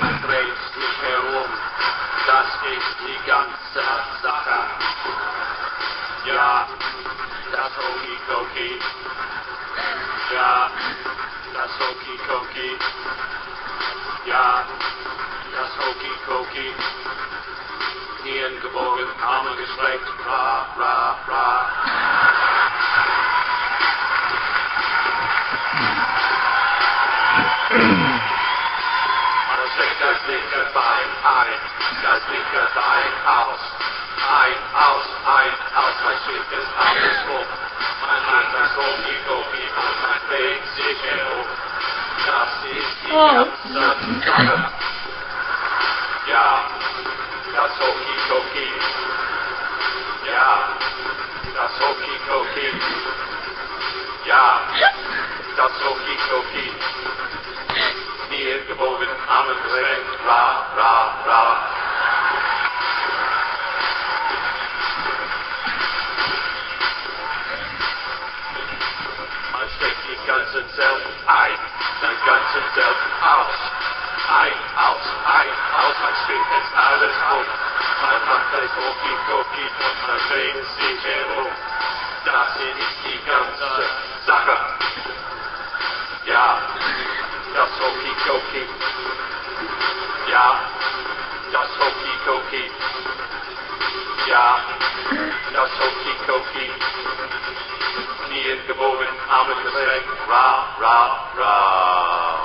man dreht sich herum, das ist die ganze Sache. Ja, das Hokey-Cokey. Ja, das Hokey-Cokey. Ja, das Hokey-Cokey. Knien gebogen, Arme gestreckt, ra, ra, ra. Man steckt das linke Bein ein, das linke Bein aus. Ein, aus, man schiebt es alles um. Man hat das Hokey-Cokey und man dreht sich herum. Das ist die ganze Sache. Ja, das Hokey-Cokey. Ja, das Hokey-Cokey. Ja, das Hokey-Cokey. Knie gebogen, Arme gestreckt, ra, ra, ra. Man steckt die ganze Zelt ein, dann ganze Zelt aus. Ein, aus, man schwingt es alles um. Man macht das Hokey-Cokey und man dreht sich herum. Das ist die ganze Sache. Ja, das Hokey-Cokey. Ja, das Hokey-Cokey. Ja, das Hokey-Cokey. Knien gebogen, Arme gestreckt, ra, ra, ra.